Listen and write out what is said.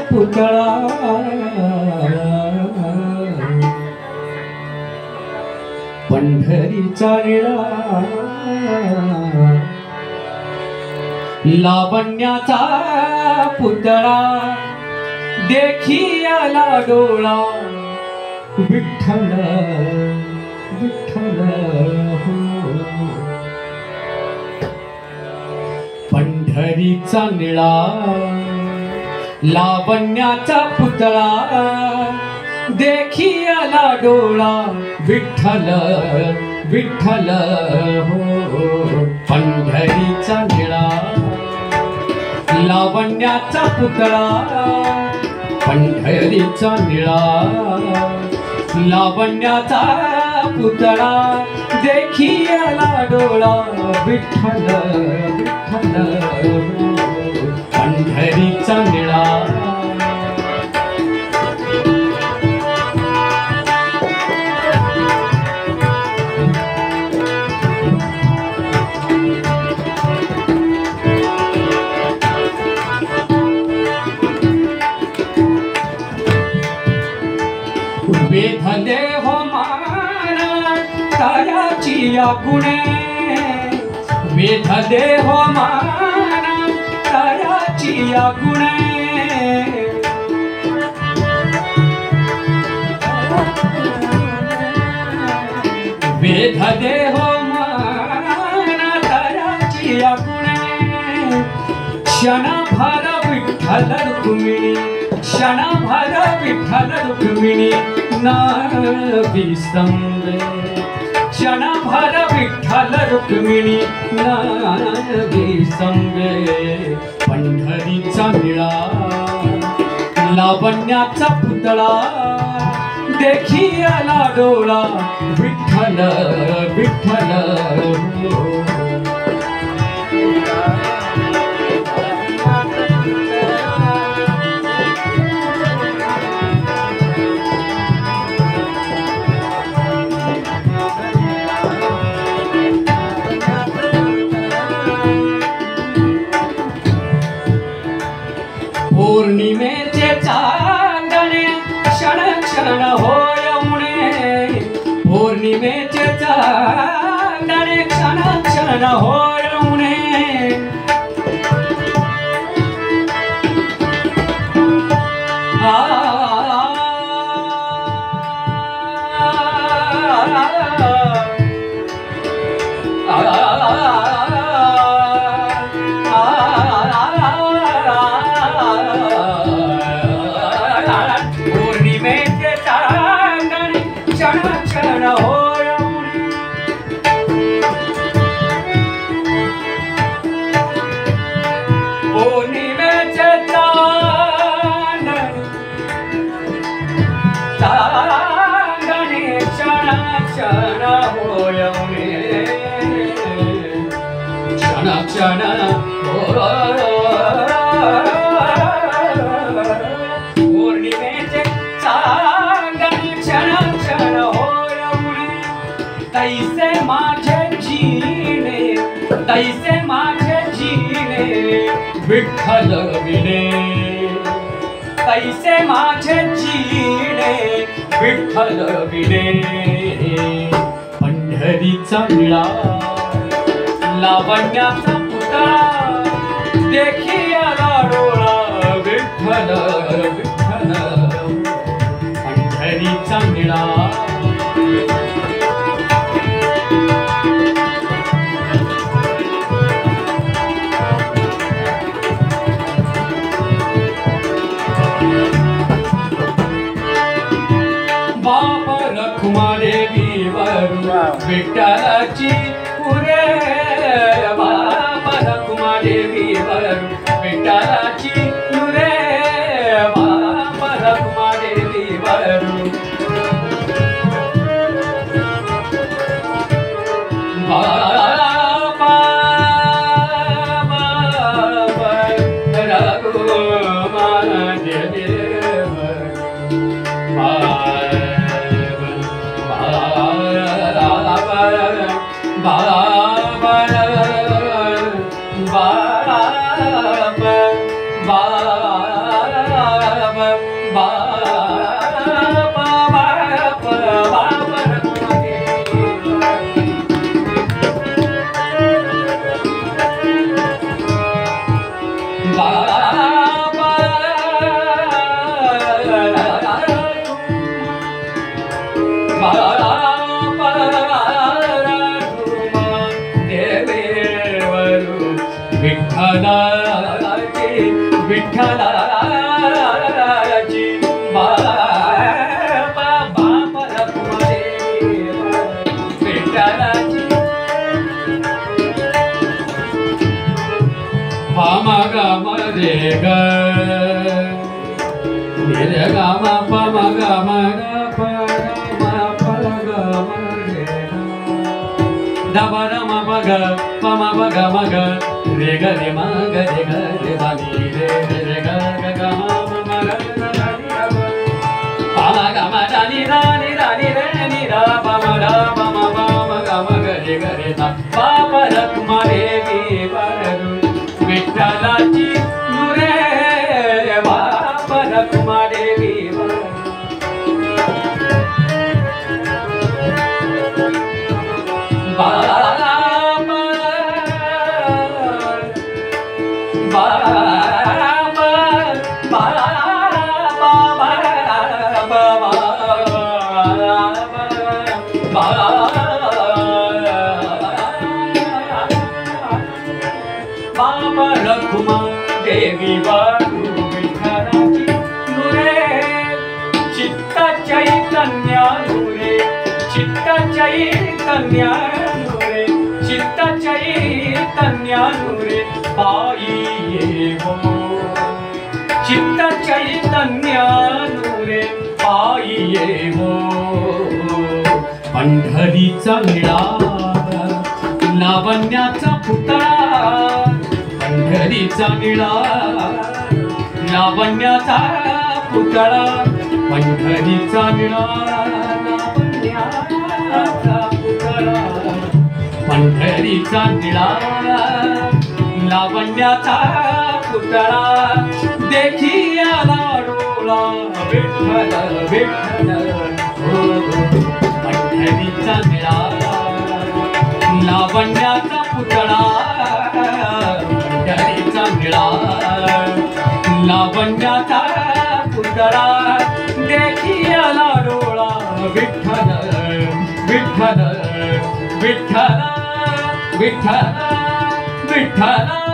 पुतळा पंढरीचा निळा लावण्याचा पुतळा देखी आला डोळा विठ्ठल विठ्ठल हो पंढरीचा निळा लावण्याचा पुतळा देखी आला डोळा विठ्ठल विठ्ठल हो पंढरीचा निळा लावण्याचा पुतळा पंढरीचा निळा लावण्याचा पुतळा देखी आला डोळा विठ्ठल विठ्ठल पंढरीचा निळा वेधले हो माना तायाची या गुणे वेधले हो माना तायाची या गुणे वेधले हो माना तायाची या गुणे क्षणभर विठ्ठल रुक्मिणी क्षणभर विठ्ठल रुक्मिणी नाविसंगे क्षणभर विठ्ठल रुक्मिणी नाविसंगे पंढरीचा निळा लावण्याचा पुतळा देखी आला डोळा विठ्ठल विठ्ठल पौर्णिमेचे चांदणे क्षण क्षण होयमुणे पौर्णिमेचे चांदणे क्षण क्षण होयमुणे पौर्णिमेचे चांदणे क्षण क्षण होयमुणे पौर्णिमेचे चांदणे चांदणे क्षण क्षण होयमुणे क्षण क्षण पौर्णिमेचे चांदणे क्षण क्षण होयमुणे तैसे माझे जीणे तैसे माझे जीणे विठ्ठल विणे तैसे माझे जीणे विठ्ठल विणे पंढरीचा निळा लावण्याचा पुतळा देखी आला डोळा विठ्ठल विठ्ठल पंढरीचा निळा बाप रखुमादेवी वरून विठ्ठलाची पुरे बाप रखुमादेवी वरून विठ्ठलाची पुरे बाप रखुमादेवी वरून विठ्ठलाची नुरे बाप रखुमा देवी रखुमा देवी बाळू विठ्ठलाची नुरे चित्त चैतन्य नुरे चित्त चैतन्य नुरे चित्त चैतन्य नुरे पायी येवो चित्त चैतन्य नुरे पायी येवो पंढरीचा निळा लावण्याचा पुतळा पंढरीचा निळा लावण्याचा पुतळा पंढरीचा निळा लावण्याचा पुतळा पंढरीचा निळा लावण्याचा पुतळा देखी आला डोळा विठ्ठल विठ्ठल पंढरीचा निळा लावण्याचा पुतळा पंढरीचा निळा लावण्याचा पुतळा देखी आला डोळा विठ्ठल विठ्ठल विठ्ठल विठ्ठल विठ्ठल